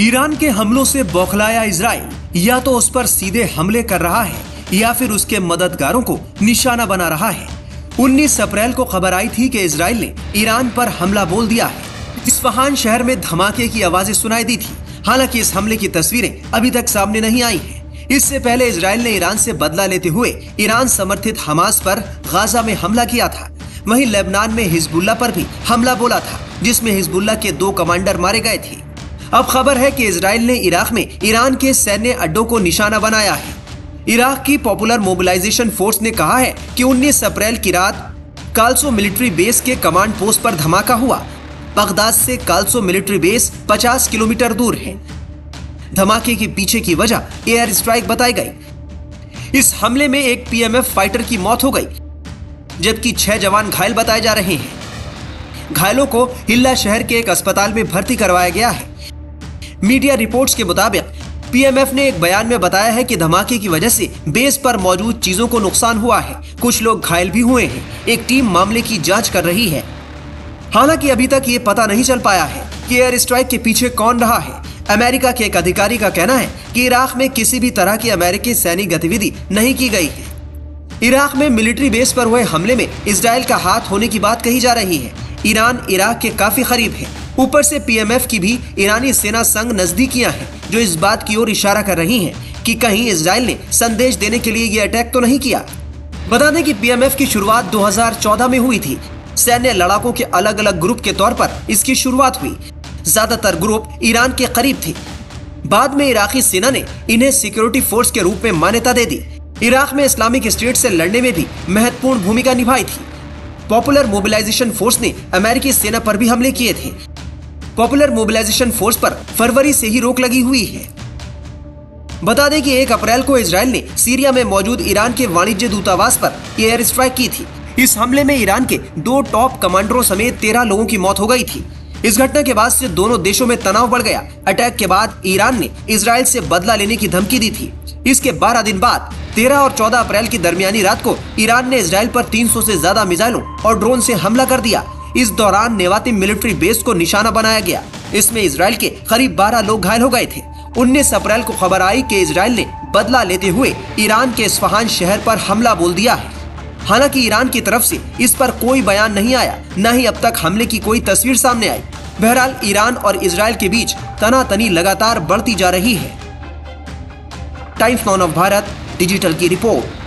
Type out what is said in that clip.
Iran के हमलों से बौखलाया इजराइल या तो उस पर सीधे हमले कर रहा है या फिर उसके मददगारों को निशाना बना रहा है। 19 अप्रैल को खबर आई थी कि इजराइल ने ईरान पर हमला बोल दिया है। इस्फहान शहर में धमाके की आवाजें सुनाई दी थी। हालांकि इस हमले की तस्वीरें अभी तक सामने नहीं आई हैं। इससे पहले इजराइल ने ईरान से बदला लेते हुए ईरान समर्थित हमास पर गाजा में हमला किया था। वहीं लेबनान में हिजबुल्लाह पर भी हमला बोला था, जिसमें हिजबुल्लाह के 2 कमांडर मारे गए थे। अब खबर है कि इजराइल ने इराक में ईरान के सैन्य अड्डों को निशाना बनाया है। इराक की पॉपुलर मोबिलाइजेशन फोर्स ने कहा है कि 19 अप्रैल की रात काल्सो मिलिट्री बेस के कमांड पोस्ट पर धमाका हुआ। बगदाद से काल्सो मिलिट्री बेस 50 किलोमीटर दूर है। धमाके के पीछे की वजह एयर स्ट्राइक बताई गई। इस हमले में एक पीएमएफ फाइटर की मौत हो गई, जबकि 6 जवान घायल बताए जा रहे हैं। घायलों को हिल्ला शहर के एक अस्पताल में भर्ती करवाया गया है। मीडिया रिपोर्ट्स के मुताबिक पीएमएफ ने एक बयान में बताया है कि धमाके की वजह से बेस पर मौजूद चीजों को नुकसान हुआ है। कुछ लोग घायल भी हुए हैं। एक टीम मामले की जांच कर रही है। हालांकि अभी तक ये पता नहीं चल पाया है कि एयर स्ट्राइक के पीछे कौन रहा है। अमेरिका के एक अधिकारी का कहना है कि इराक में किसी भी तरह की अमेरिकी सैनिक गतिविधि नहीं की गई है। इराक में मिलिट्री बेस पर हुए हमले में इजराइल का हाथ होने की बात कही जा रही है। ईरान इराक के काफी करीब है। ऊपर से पीएमएफ की भी ईरानी सेना संग नजदीकियां हैं, जो इस बात की ओर इशारा कर रही हैं कि कहीं इजराइल ने संदेश देने के लिए ये अटैक तो नहीं किया। बता दें कि पीएमएफ की शुरुआत 2014 में हुई थी। सैन्य लड़ाकों के अलग अलग ग्रुप के तौर पर इसकी शुरुआत हुई। ज्यादातर ग्रुप ईरान के करीब थे। बाद में इराकी सेना ने इन्हें सिक्योरिटी फोर्स के रूप में मान्यता दे दी। इराक में इस्लामिक स्टेट से लड़ने में भी महत्वपूर्ण भूमिका निभाई थी। पॉपुलर मोबिलाइजेशन फोर्स ने अमेरिकी सेना पर भी हमले किए थे। पॉपुलर मोबिलाइजेशन फोर्स पर फरवरी से ही रोक लगी हुई है। बता दें कि 1 अप्रैल को इजराइल ने सीरिया में मौजूद ईरान के वाणिज्य दूतावास पर एयर स्ट्राइक की थी। इस हमले में ईरान के 2 टॉप कमांडरों समेत 13 लोगों की मौत हो गई थी। इस घटना के बाद से दोनों देशों में तनाव बढ़ गया। अटैक के बाद ईरान ने इजराइल से बदला लेने की धमकी दी थी। इसके 12 दिन बाद 13 और 14 अप्रैल की दरमियानी रात को ईरान ने इजराइल पर 300 से ज्यादा मिसाइलों और ड्रोन से हमला कर दिया। इस दौरान नेवाती मिलिट्री बेस को निशाना बनाया गया। इसमें इजराइल के करीब 12 लोग घायल हो गए थे। 19 अप्रैल को खबर आई कि इजराइल ने बदला लेते हुए ईरान के इस्फहान शहर पर हमला बोल दिया है। हालांकि ईरान की तरफ से इस पर कोई बयान नहीं आया, न ही अब तक हमले की कोई तस्वीर सामने आई। बहरहाल ईरान और इजराइल के बीच तनातनी लगातार बढ़ती जा रही है। Times now of Bharat digital की रिपोर्ट।